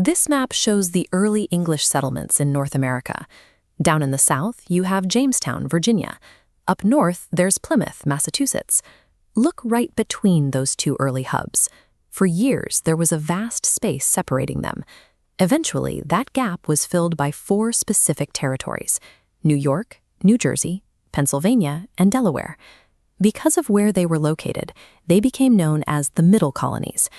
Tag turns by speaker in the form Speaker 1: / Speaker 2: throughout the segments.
Speaker 1: This map shows the early English settlements in North America. Down in the south, you have Jamestown, Virginia. Up north, there's Plymouth, Massachusetts. Look right between those two early hubs. For years, there was a vast space separating them. Eventually, that gap was filled by 4 specific territories: New York, New Jersey, Pennsylvania, and Delaware. Because of where they were located, they became known as the Middle Colonies.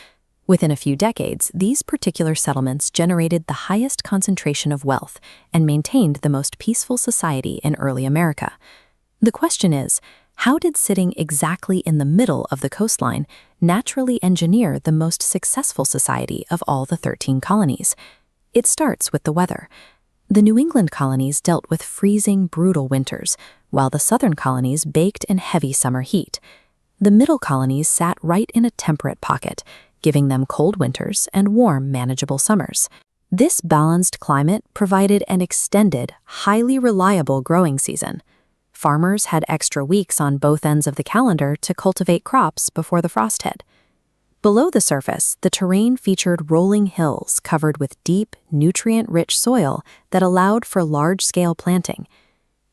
Speaker 1: Within a few decades, these particular settlements generated the highest concentration of wealth and maintained the most peaceful society in early America. The question is, how did sitting exactly in the middle of the coastline naturally engineer the most successful society of all the 13 colonies? It starts with the weather. The New England colonies dealt with freezing, brutal winters, while the southern colonies baked in heavy summer heat. The middle colonies sat right in a temperate pocket, giving them cold winters and warm, manageable summers. This balanced climate provided an extended, highly reliable growing season. Farmers had extra weeks on both ends of the calendar to cultivate crops before the frost hit. Below the surface, the terrain featured rolling hills covered with deep, nutrient-rich soil that allowed for large-scale planting.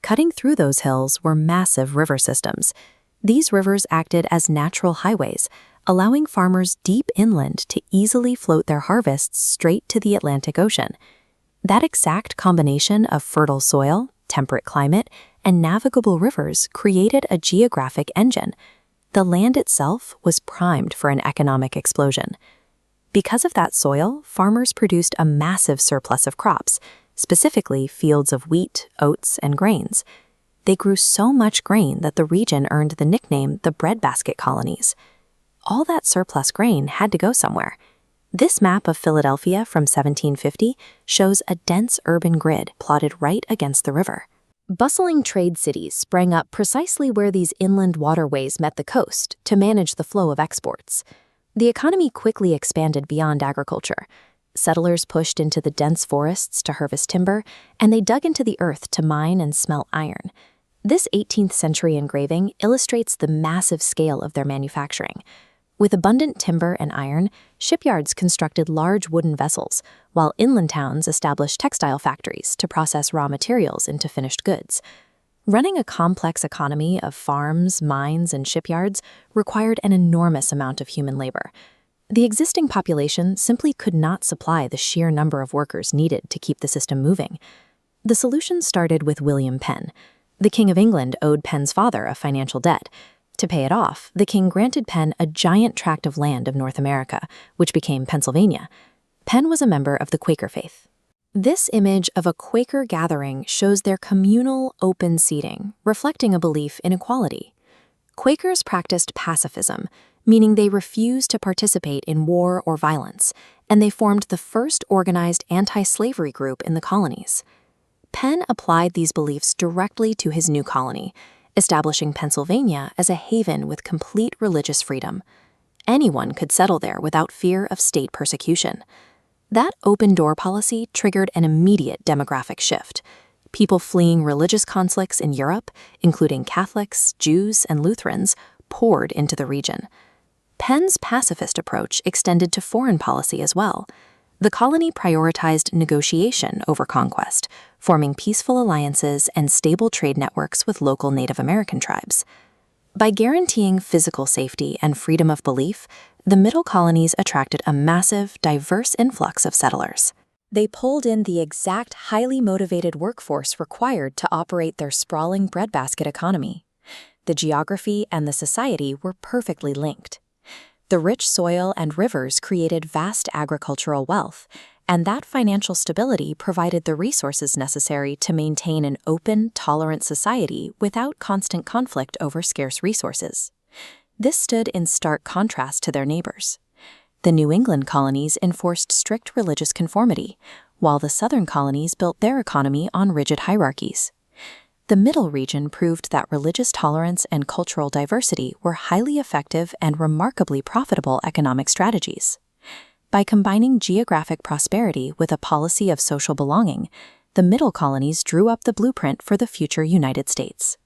Speaker 1: Cutting through those hills were massive river systems. These rivers acted as natural highways, allowing farmers deep inland to easily float their harvests straight to the Atlantic Ocean. That exact combination of fertile soil, temperate climate, and navigable rivers created a geographic engine. The land itself was primed for an economic explosion. Because of that soil, farmers produced a massive surplus of crops, specifically fields of wheat, oats, and grains. They grew so much grain that the region earned the nickname the Breadbasket colonies. All that surplus grain had to go somewhere. This map of Philadelphia from 1750 shows a dense urban grid plotted right against the river. Bustling trade cities sprang up precisely where these inland waterways met the coast to manage the flow of exports. The economy quickly expanded beyond agriculture. Settlers pushed into the dense forests to harvest timber, and they dug into the earth to mine and smelt iron. This 18th century engraving illustrates the massive scale of their manufacturing. With abundant timber and iron, shipyards constructed large wooden vessels, while inland towns established textile factories to process raw materials into finished goods. Running a complex economy of farms, mines, and shipyards required an enormous amount of human labor. The existing population simply could not supply the sheer number of workers needed to keep the system moving. The solution started with William Penn. The King of England owed Penn's father a financial debt. To pay it off, the king granted Penn a giant tract of land of North America, which became Pennsylvania. Penn was a member of the Quaker faith. This image of a Quaker gathering shows their communal, open seating, reflecting a belief in equality. Quakers practiced pacifism, meaning they refused to participate in war or violence, and they formed the first organized anti-slavery group in the colonies. Penn applied these beliefs directly to his new colony, establishing Pennsylvania as a haven with complete religious freedom. Anyone could settle there without fear of state persecution. That open-door policy triggered an immediate demographic shift. People fleeing religious conflicts in Europe, including Catholics, Jews, and Lutherans, poured into the region. Penn's pacifist approach extended to foreign policy as well. The colony prioritized negotiation over conquest, forming peaceful alliances and stable trade networks with local Native American tribes. By guaranteeing physical safety and freedom of belief, the Middle Colonies attracted a massive, diverse influx of settlers. They pulled in the exact highly motivated workforce required to operate their sprawling breadbasket economy. The geography and the society were perfectly linked. The rich soil and rivers created vast agricultural wealth, and that financial stability provided the resources necessary to maintain an open, tolerant society without constant conflict over scarce resources. This stood in stark contrast to their neighbors. The New England colonies enforced strict religious conformity, while the southern colonies built their economy on rigid hierarchies. The middle region proved that religious tolerance and cultural diversity were highly effective and remarkably profitable economic strategies. By combining geographic prosperity with a policy of social belonging, the Middle Colonies drew up the blueprint for the future United States.